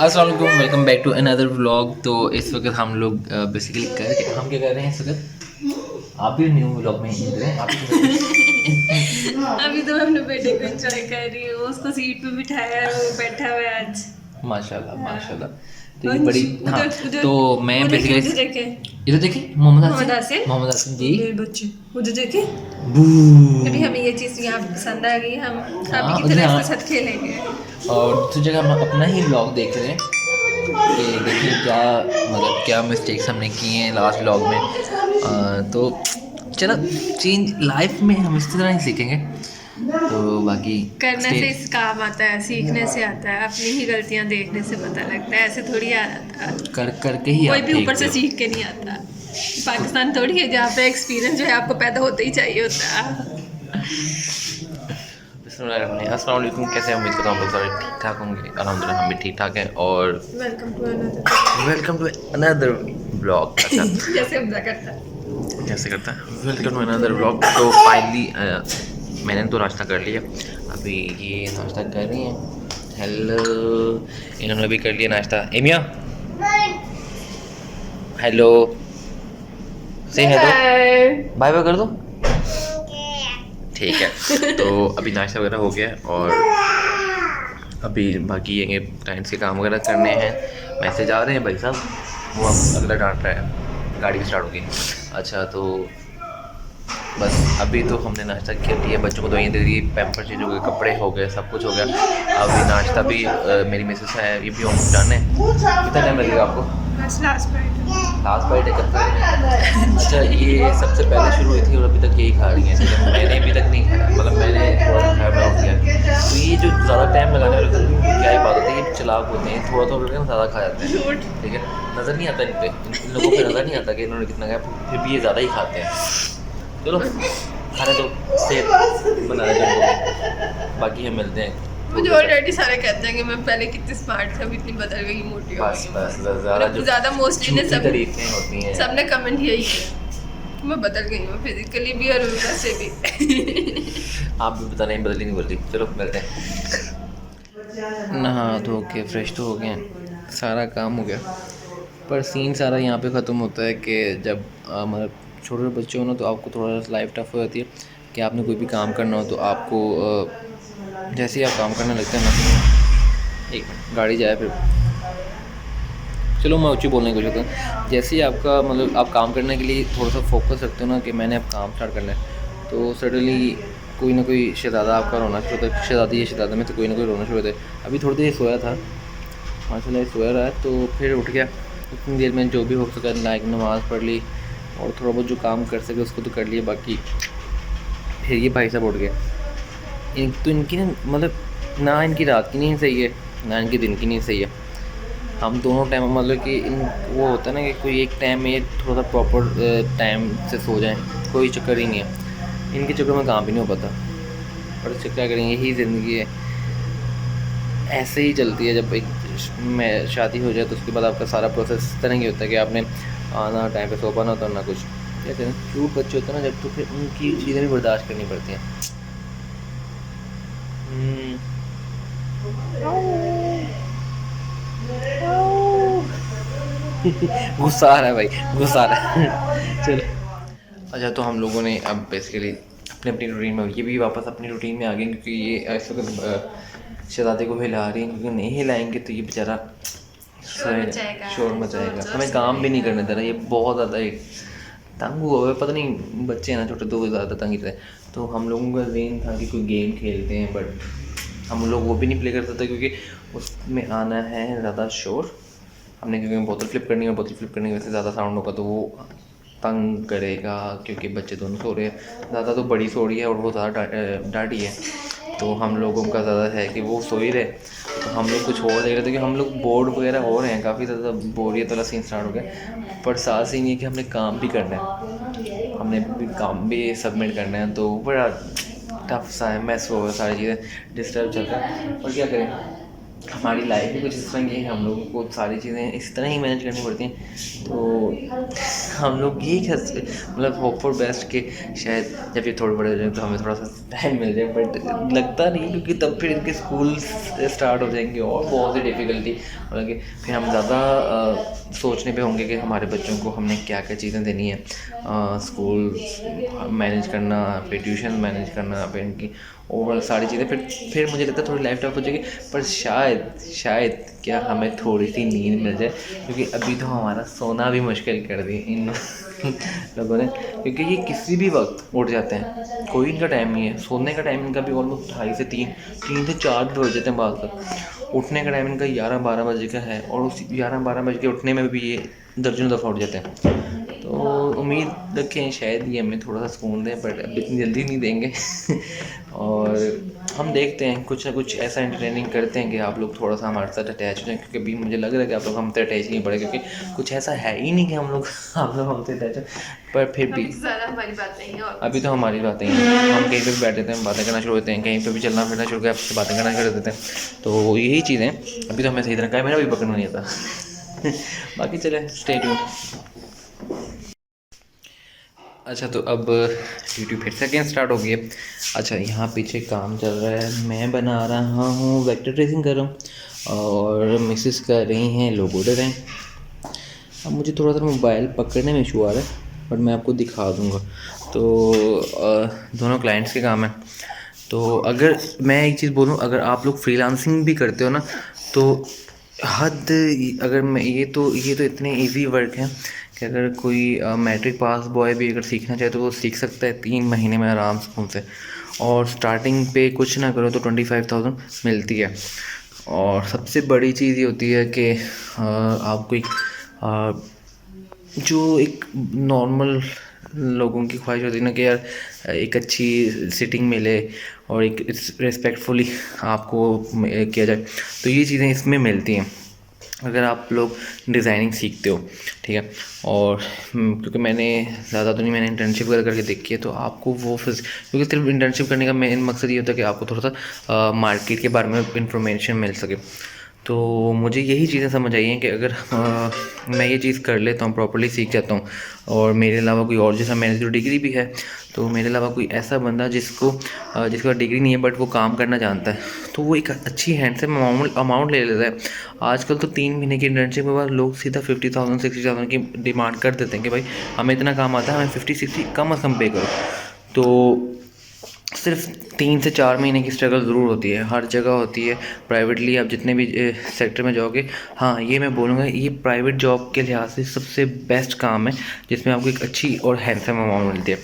अस्सलाम वालेकुम, welcome back to another vlog. तो इस वक्त हम लोग बेसिकली हम क्या कर रहे हैं इस वक्त? आप भी न्यू व्लॉग में ही हैं। आप अभी तो मैं अपने बेटे को एंजॉय कर रही हूँ, उसको सीट पे बिठाया है, वो बैठा हुआ है आज। माशाल्लाह माशाल्लाह। तो ये अंश, बड़ी हाँ। उधर उधर तो मैं वो देखे, उधर बेसिकली देखे इधर देखिए मोहम्मद मोहम्मद हसन, आसिम, मोहम्मद हसन जी। मेरे बच्चे उधर देखे। बू अभी हमें ये चीज़ यहाँ पे पसंद आ गई, हम अभी हाँ की उधर तरह इसके हाँ। साथ खेलेंगे। और दूसरी जगह हम अपना ही व्लॉग देख रहे हैं कि देखिए क्या मतलब क्या मिस्टेक्स हमने किए हैं लास्ट व्लॉग में। तो चलो चेंज लाइफ में हम इस तरह ही सीखेंगे। तो बाकी करने स्टे से इस काम आता है, सीखने से आता है, अपनी ही गलतियाँ देखने से पता लगता है, ऐसे थोड़ी आ जाता है। कर करके ही कोई आप भी ऊपर सीखते से हो। सीख के नहीं आता। पाकिस्तान थोड़ी है जहाँ पे एक्सपीरियंस जो है आपको पैदा होते ही चाहिए होता है। अस्सलाम वालेकुम, कैसे हैं? उम्मीद करता हूँ आप लोग सारे ठीक ठाक होंगे। अल्हम्दुलिल्लाह हम भी ठीक ठाक हैं। और welcome to another. Welcome to another blog. अच्छा जैसे हमजा करता है। कैसे करता है? Welcome to another blog. तो फाइनली मैंने तो नाश्ता कर लिया, अभी ये नाश्ता कर रही हैं। हेलो, इन्होंने भी कर लिया नाश्ता। एमिया हेलो, से हेलो, बाय बाय कर दो। ठीक है। तो अभी नाश्ता वगैरह हो गया और अभी बाकी ये क्लाइंट्स के काम वगैरह करने हैं। मैसेज आ रहे हैं भाई साहब, वो अब अगला डांट रहा है, गाड़ी भी स्टार्ट होगी। अच्छा तो बस अभी तो हमने नाश्ता कर लिया, बच्चों को दवाइयाँ दे दी, पैम्पर चेंज हो गए, कपड़े हो गए, सब कुछ हो गया। अभी नाश्ता भी मेरी मिसेस है, ये भी होम डन है। कितना टाइम लगेगा आपको? बस लास्ट बाइट है कब? अच्छा ये सबसे पहले शुरू हुई थी और अभी तक यही खा रही हैं। ठीक है, मैंने अभी तक नहीं खाया, मतलब मैंने थोड़ा सा खाया मैं हो गया। तो ये जो ज़्यादा टाइम लगाने वाले लोग क्या ही बात होती है, ये चलाक होते हैं, थोड़ा थोड़ा करके ज़्यादा खा जाते हैं। ठीक है, नज़र नहीं आता इन पे, इन लोगों को नज़र नहीं आता कि इन्होंने कितना खाया, फिर भी ये ज़्यादा ही खाते हैं। चलो खाने तो सेहत बना रहे, बाकी हम मिलते हैं। मुझे ऑलरेडी सारे कहते हैं कि मैं पहले कितनी स्मार्ट थी, अब इतनी बदल गई, मोटी हो बस गई। बस ज़्यादा जो ज़्यादा मोस्टली ने झूठी सब तारीफें होती हैं। सबने कमेंट यही किया, मैं बदल गई हूँ फिजिकली भी और वैसे भी। आप भी पता नहीं बदली नहीं बदली। चलो मिलते हैं। नहा धो के फ्रेश तो हो गए हैं, सारा काम हो गया, पर सीन सारा यहाँ पे ख़त्म होता है कि जब मतलब छोटे बच्चे हो ना, तो आपको थोड़ा सा लाइफ टफ हो जाती है कि आपने कोई भी काम करना हो तो आपको जैसे ही आप काम करने लगते हैं ना, एक मिनट गाड़ी जाए फिर, चलो मैं ऊँची बोलने की कोशिश करता हूँ। जैसे ही आपका मतलब आप काम करने के लिए थोड़ा सा फोकस रखते हो ना कि मैंने अब काम स्टार्ट करना है, तो सडनली कोई ना कोई शहज़ादा आपका रोना शुरू होता है, शहज़ादी या शहज़ादा में तो कोई ना कोई रोना शुरू होता है। अभी थोड़ी देर सोया था, माशाल्लाह सोया रहा है, तो फिर उठ गया। उतनी देर में जो भी हो सका लाइक नमाज़ पढ़ ली और थोड़ा बहुत जो काम कर सके उसको तो कर लिया। बाकी फिर ये भाई साहब उठ गए। तो इनकी ना मतलब ना इनकी रात की नींद सही है ना इनकी दिन की नींद सही है। हम दोनों टाइम मतलब कि इन वो होता है ना कि कोई एक टाइम में थोड़ा सा प्रॉपर टाइम से सो जाएं, कोई चक्कर ही नहीं है। इनके चक्कर में काम भी नहीं हो पाता, पर क्या करेंगे, यही ज़िंदगी है, ऐसे ही चलती है। जब एक में शादी हो जाए तो उसके बाद आपका सारा प्रोसेस इस तरह ही होता है कि आपने आना टाइम पे सो पाना होता है ना कुछ। क्या करें, क्यूट बच्चे होते हैं ना जब, तो फिर उनकी चीज़ें भी बर्दाश्त करनी पड़ती हैं। गुस्सा आ रहा है भाई, गुस्सा आ रहा है। चलो अच्छा, तो हम लोगों ने अब बेसिकली अपनी अपनी रूटीन में, ये भी वापस अपनी रूटीन में आ गए क्योंकि ये इस वक्त शहज़ादे को हिला रही हैं, क्योंकि नहीं हिलाएंगे तो ये बेचारा शोर मचाएगा, हमें काम भी नहीं करने दे रहा। ये बहुत ज़्यादा ही तंग हुआ है, पता नहीं बच्चे हैं ना छोटे, तो वो ज़्यादा तंग ही थे। तो हम लोगों का ज़ेन था कि कोई गेम खेलते हैं, बट हम लोग वो भी नहीं प्ले कर सकते क्योंकि उसमें आना है ज़्यादा शोर। हमने क्योंकि बोतल फ्लिप करनी है, बोतल फ्लिप करने की वजह से ज़्यादा साउंड होगा तो वो तंग करेगा, क्योंकि बच्चे दोनों सो रहे हैं। ज़्यादा तो बड़ी सो रही है और वो ज़्यादा डांटी है, तो हम लोगों का ज़्यादा है कि वो सो ही रहे, तो हम लोग कुछ और देख रहे थे कि हम लोग बोर्ड वगैरह हो रहे हैं, काफ़ी ज़्यादा बोरियत वाला सीन स्टार्ट हो गया। पर साथ सीन ये कि हमने काम भी करना है, हमने काम भी सबमिट करना है, तो बड़ा टफ सा है, मैस हो सारी चीज़ें डिस्टर्ब चल रहा है। और क्या करें, हमारी लाइफ भी कुछ इस तरह की है, हम लोगों को सारी चीज़ें इस तरह ही मैनेज करनी पड़ती हैं। तो हम लोग यही मतलब होप फॉर बेस्ट कि शायद जब ये थोड़े बड़े हो जाए तो हमें थोड़ा सा टाइम मिल जाए, बट लगता नहीं, क्योंकि तब फिर इनके स्कूल स्टार्ट हो जाएंगे और बहुत सी डिफ़िकल्टी, हालांकि फिर हम ज़्यादा सोचने पे होंगे कि हमारे बच्चों को हमने क्या क्या चीज़ें देनी है, स्कूल मैनेज करना, फिर ट्यूशन मैनेज करना, फिर इनकी ओवरऑल सारी चीज़ें, फिर मुझे लगता है थोड़ी लाइफ टफ हो जाएगी। पर शायद क्या हमें थोड़ी सी नींद मिल जाए, क्योंकि अभी तो हमारा सोना भी मुश्किल कर दी इन लोगों ने, क्योंकि ये किसी भी वक्त उठ जाते हैं, कोई इनका टाइम नहीं है। सोने का टाइम इनका भी ऑलमोस्ट 2:30 से 3 से 4 भी हो जाते हैं बाद तक। उठने का टाइम इनका 11-12 बजे का है, और उस 11-12 बजे के उठने में भी ये दर्जनों दफ़ा उठ जाते हैं। तो उम्मीद रखें शायद ये हमें थोड़ा सा सुकून दें, बट अब इतनी जल्दी नहीं देंगे और हम देखते हैं कुछ ना कुछ ऐसा एंटरटेनिंग करते हैं कि आप लोग थोड़ा सा हमारे साथ अटैच हो जाएं, क्योंकि अभी मुझे लग रहा है कि आप लोग हमसे अटैच नहीं पड़े, क्योंकि कुछ ऐसा है ही नहीं कि आप लोग हमसे अटैच हैं। पर फिर भी ज़्यादा हमारी बात नहीं है। अभी तो हमारी बातें हैं, हम कहीं पे भी बैठ जाते हैं, बातें करना शुरू होते हैं, कहीं पे भी चलना फिरना शुरू कर आपसे बातें करना शुरू कर देते हैं। तो यही चीज़ें अभी तो हमें सही तरह कैमरा भी पकड़ना नहीं आता बाकी चले स्टे ट्यून्ड। अच्छा, तो अब यूट्यूब फिर से अगेन स्टार्ट हो गई है। अच्छा, यहाँ पीछे काम चल रहा है, मैं बना रहा हूँ, वेक्टर ट्रेसिंग कर रहा हूँ और मिसेस कर रही हैं लोगो डिज़ाइन। अब मुझे थोड़ा सा मोबाइल पकड़ने में इशू आ रहा है, बट मैं आपको दिखा दूँगा। तो दोनों क्लाइंट्स के काम है। तो अगर मैं एक चीज़ बोलूँ, अगर आप लोग फ्रीलांसिंग भी करते हो ना, तो हद अगर मैं ये तो इतने इजी वर्क हैं कि अगर कोई मैट्रिक पास बॉय भी अगर सीखना चाहे तो वो सीख सकता है 3 महीने में आराम से। और स्टार्टिंग पे कुछ ना करो तो 25,000 मिलती है। और सबसे बड़ी चीज़ ये होती है कि आपको जो एक नॉर्मल लोगों की ख्वाहिश होती है ना कि यार एक अच्छी सिटिंग मिले और एक रिस्पेक्टफुली आपको किया जाए, तो ये चीज़ें इसमें मिलती हैं अगर आप लोग डिज़ाइनिंग सीखते हो, ठीक है। और क्योंकि मैंने ज़्यादा तो नहीं, मैंने इंटर्नशिप करके देखी है, तो आपको वो क्योंकि सिर्फ इंटर्नशिप करने का मेन मकसद ये होता है कि आपको थोड़ा सा मार्केट के बारे में इंफॉर्मेशन मिल सके। तो मुझे यही चीज़ें समझ आई हैं कि अगर मैं ये चीज़ कर लेता हूँ, प्रॉपर्ली सीख जाता हूँ, और मेरे अलावा कोई और, जैसा मैंने जो डिग्री भी है, तो मेरे अलावा कोई ऐसा बंदा जिसका डिग्री नहीं है बट वो काम करना जानता है, तो वो एक अच्छी हैंड से अमाउंट ले लेता है। आजकल तो 3 महीने की इंटर्नशिप के बाद लोग सीधा 50,000 60,000 की डिमांड कर देते हैं कि भाई हमें इतना काम आता है, हमें 50-60 कम अज़ कम पे करो। तो सिर्फ 3 से 4 महीने की स्ट्रगल ज़रूर होती है, हर जगह होती है। प्राइवेटली आप जितने भी सेक्टर में जाओगे, हाँ ये मैं बोलूँगा, ये प्राइवेट जॉब के लिहाज से सबसे बेस्ट काम है जिसमें आपको एक अच्छी और हैंडसम अमाउंट मिलती है।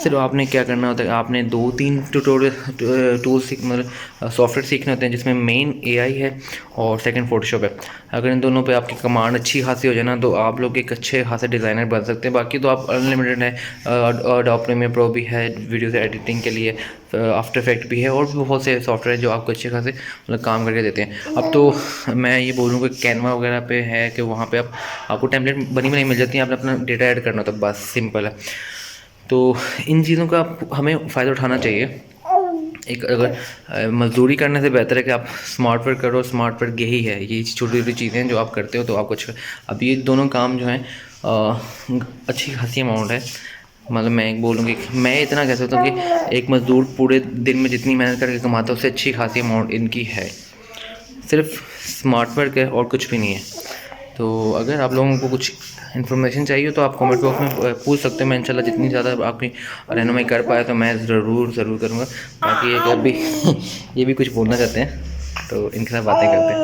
सिर्फ आपने क्या करना होता है, आपने 2-3 टूल्स मतलब सॉफ्टवेयर सीखने होते हैं, जिसमें मेन AI है और सेकंड फोटोशॉप है। अगर इन दोनों पे आपकी कमांड अच्छी खासी हो जाए ना, तो आप लोग एक अच्छे खासे डिज़ाइनर बन सकते हैं। बाकी तो आप अनलिमिटेड है, एडोब प्रीमियर प्रो भी है वीडियो एडिटिंग के लिए, आफ्टर इफेक्ट भी है, और भी बहुत से सॉफ्टवेयर जो आपको अच्छे खासे मतलब काम करके देते हैं। अब तो मैं ये बोलूँगा कि कैनवा वगैरह पे है कि वहाँ पे आपको टेम्पलेट बनी बनाई मिल जाती है, आपने अपना डेटा ऐड करना होता है, बस सिंपल है। तो इन चीज़ों का हमें फ़ायदा उठाना चाहिए। एक अगर मजदूरी करने से बेहतर है कि आप स्मार्ट वर्क करो, स्मार्ट वर्क यही है, ये छोटी छोटी चीज़ें जो आप करते हो तो आप कुछ, अब ये दोनों काम जो हैं अच्छी खासी अमाउंट है। मतलब मैं एक बोलूँगी, मैं इतना कह सकता हूँ कि एक मज़दूर पूरे दिन में जितनी मेहनत करके कमाता है उससे अच्छी खासी अमाउंट इनकी है। सिर्फ स्मार्ट वर्क है और कुछ भी नहीं है। तो अगर आप लोगों को कुछ इन्फॉर्मेशन चाहिए तो आप कमेंट बॉक्स में पूछ सकते हैं। मैं इंशाल्लाह जितनी ज़्यादा आपकी रहनुमाई कर पाया तो मैं ज़रूर करूँगा। बाकी ये अभी ये भी कुछ बोलना चाहते हैं तो इनके साथ बातें करते हैं।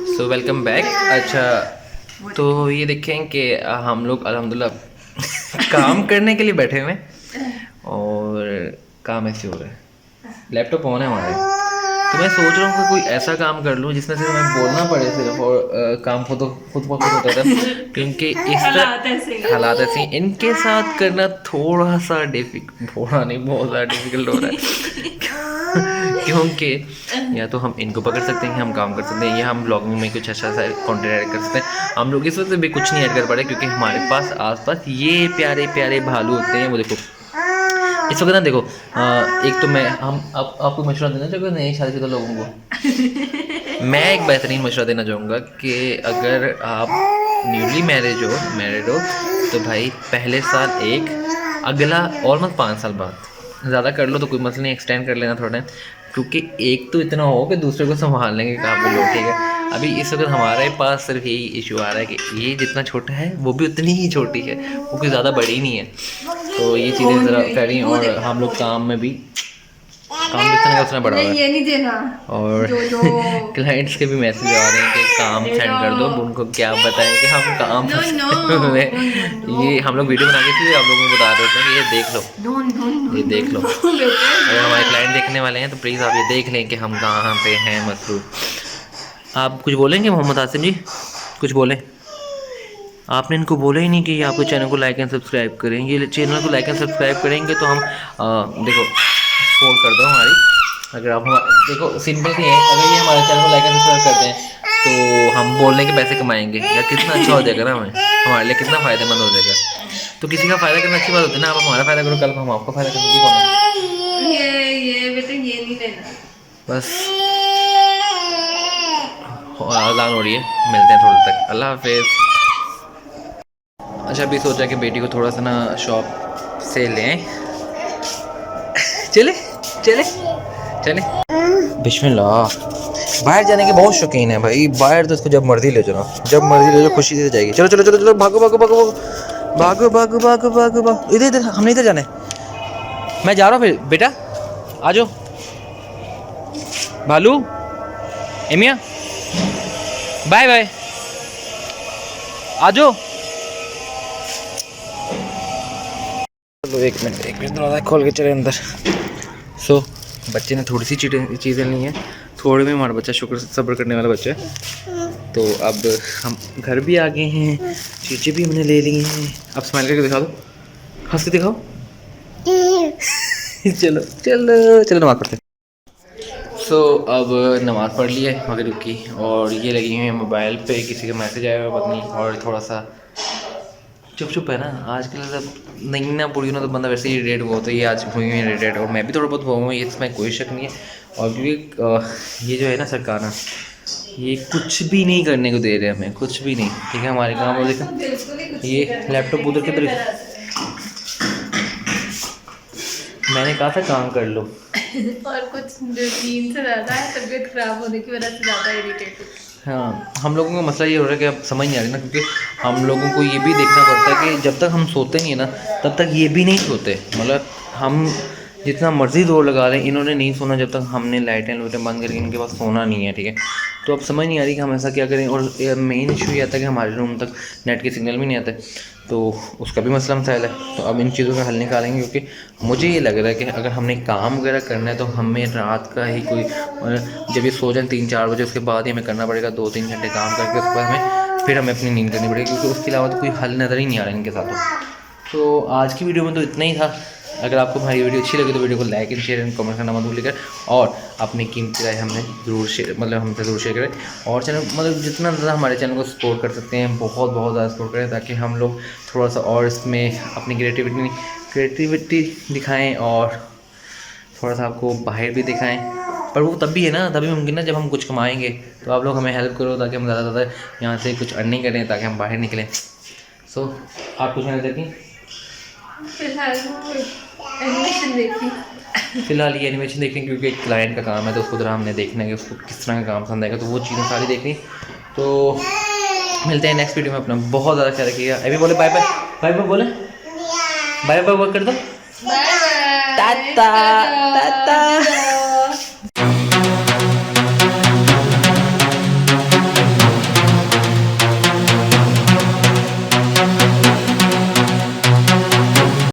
So welcome back. अच्छा, तो ये देखें कि हम लोग अल्हम्दुलिल्लाह काम करने के लिए बैठे हुए हैं और काम ऐसे हो रहा है, लैपटॉप ऑन है हमारे। तो मैं सोच रहा हूँ कि कोई ऐसा काम कर लूँ जिसमें सिर्फ मैं बोलना पड़े सिर्फ, और काम खुद होता था, क्योंकि इस हालात ऐसे इनके साथ करना थोड़ा सा थोड़ा नहीं बहुत ज़्यादा डिफिकल्ट हो रहा है क्योंकि या तो हम इनको पकड़ सकते हैं कि हम काम कर सकते हैं, या हम ब्लॉगिंग में कुछ अच्छा सा कंटेंट ऐड कर सकते हैं। हम लोग इस वक्त भी कुछ नहीं ऐड कर पा रहे क्योंकि हमारे पास आसपास ये प्यारे प्यारे भालू होते हैं। वो देखो इस वक्त ना, देखो एक तो मैं आपको मशवरा देना चाहूँगा नए शादीशुदा लोगों को मैं एक बेहतरीन मशवरा देना चाहूँगा कि अगर आप न्यूली मैरिड हो तो भाई पहले साल एक, अगला ऑलमोस्ट 5 साल बाद। ज़्यादा कर लो तो कोई मसला नहीं, एक्सटेंड कर लेना थोड़ा टाइम, क्योंकि एक तो इतना हो कि दूसरे को संभाल लेंगे काफ़ी लोग, ठीक है। अभी इस वक्त हमारे पास सिर्फ यही इशू आ रहा है कि ये जितना छोटा है वो भी उतनी ही छोटी है, वो कोई ज़्यादा बड़ी नहीं है। तो ये चीज़ें ज़रा करी, और हम लोग काम में भी काम जितना है उतना बड़ा हुआ है। ये नहीं देना। और क्लाइंट्स के भी मैसेज आ रहे हैं कि काम सेंड कर दो। अब उनको क्या बताएं कि हम काम ये हम लोग वीडियो बना के इसलिए आप लोगों को बता देते हैं कि ये देख लो, ये देख लो। अगर हमारे क्लाइंट देखने वाले हैं तो प्लीज़ आप ये देख लें कि हम कहाँ पे हैं मसरूफ। आप कुछ बोलेंगे मोहम्मद आसिम जी, कुछ बोलें? आपने इनको बोला ही नहीं कि आपके चैनल को लाइक एंड सब्सक्राइब करें। ये चैनल को लाइक एंड सब्सक्राइब करेंगे तो हम देखो सपोर्ट कर दो हमारी। अगर आप देखो सिंपल सी है, अगर ये हमारे चैनल को लाइक एंड सब्सक्राइब करते हैं तो हम बोलने के पैसे कमाएंगे, या कितना अच्छा हो जाएगा ना, हमें हमारे लिए कितना फ़ायदेमंद हो जाएगा। तो किसी का फ़ायदा करना अच्छी बात होती है ना। आप हमारा फ़ायदा करो, कल हम आपका फ़ायदा करेंगे। कौन ये बेटा ये नहीं लेना बस अज़ान हो रही है, मिलते हैं थोड़ी तक, अल्लाह हाफिज़। अच्छा अभी सोचा कि बेटी को थोड़ा सा ना शॉप से लें, चले चले चले। बिस्मिल्लाह। बाहर जाने के बहुत शौकीन है भाई, बाहर तो इसको जब मर्जी ले जाओ, जब मर्जी ले जाओ, खुशी से जाएगी। चलो चलो चलो चलो, भागो भागो भागो भागो भागो भागो भागो भागो, इधर इधर, हमने इधर जाना है। मैं जा रहा हूँ फिर, बेटा आ जाओ। भालू, एमिया, बाय बाय, आ जाओ। चलो एक मिनट दरवाज़ा खोल के चले अंदर। सो बच्चे ने थोड़ी सी चीज़ें ली हैं, थोड़े में हमारा बच्चा शुक्र सब्र करने वाला बच्चा है। तो अब हम घर भी आ गए हैं, चीज़ें भी हमने ले ली हैं। अब स्माइल करके दिखा दो, हंस के दिखाओ। चलो चलो चलो नमाज़ पढ़ते। सो अब नमाज़ पढ़ ली है मगरिब की, और ये लगी हुई है मोबाइल पे, किसी का मैसेज आया हुआ पत्नी, और थोड़ा सा चुप है ना आजकल। सब नहीं ना पूरी ना तो बंदा वैसे ही इरिटेट हुआ होता है। ये आज हुई हुई इरिटेट, और मैं भी थोड़ा बहुत हुआ हूँ, इसमें कोई शक नहीं है। और क्योंकि ये जो है ना सरकार ना, ये कुछ भी नहीं करने को दे रहे हमें, कुछ भी नहीं, ठीक है। हमारे काम और देखो ये लैपटॉप उधर की तरफ, मैंने कहा था काम कर लो। और कुछ रूटीन से ज़्यादा है, तबीयत ख़राब होने की वजह से ज़्यादा इरिटेटेड। हाँ, हम लोगों का मसला ये हो रहा है कि अब समझ नहीं आ रही ना, क्योंकि हम लोगों को ये भी देखना पड़ता है कि जब तक हम सोते नहीं है ना तब तक ये भी नहीं सोते। मतलब हम जितना मर्ज़ी जोर लगा लें, इन्होंने नहीं सोना जब तक हमने लाइटें बंद करके इनके पास सोना नहीं है, ठीक है। तो अब समझ नहीं आ रही कि हम ऐसा क्या करें। और मेन इशू ये आता है कि हमारे रूम तक नेट के सिग्नल भी नहीं आते, तो उसका भी मसला मसाइल है। तो अब इन चीज़ों का हल निकालेंगे, क्योंकि मुझे ये लग रहा है कि अगर हमने काम वगैरह करना है तो हमें रात का ही कोई, जब ये सो जाए 3-4 बजे, उसके बाद ही हमें करना पड़ेगा। 2-3 घंटे काम करके उसके बाद हमें अपनी नींद करनी पड़ेगी, क्योंकि उसके अलावा तो कोई हल नज़र ही नहीं आ रहा इनके साथ। तो आज की वीडियो में तो इतना ही था। अगर आपको हमारी वीडियो अच्छी लगी तो वीडियो को like and share and comment करना मत भूलिएगा, और अपनी कीमती राय हमसे ज़रूर शेयर करें। और चैनल जितना ज़्यादा हमारे चैनल को सपोर्ट कर सकते हैं, बहुत ज़्यादा सपोर्ट करें, ताकि हम लोग थोड़ा सा और इसमें अपनी क्रिएटिविटी दिखाएं, और थोड़ा सा आपको बाहर भी दिखाएं। पर वो तब भी है ना, तभी मुमकिन ना जब हम कुछ कमाएंगे। तो आप लोग हमें हेल्प करो ताकि हम ज़्यादा से ज़्यादा यहाँ से कुछ अर्निंग करें, ताकि हम बाहर निकलें। सो आप कुछ कहना चाहती हैं? फ़िलहाल ये एनिमेशन देखनी, क्योंकि एक क्लाइंट का काम है तो उसको ज़रा हमने देखना है कि उसको किस तरह का काम पसंद आएगा, तो वो चीज़ें सारी देखनी। तो मिलते हैं नेक्स्ट वीडियो में। अपना बहुत ज़्यादा ख्याल रखिएगा। अभी बोले बाय बाय, बाय बाय बोले, बाय बाय कर दो, टाटा टाटा।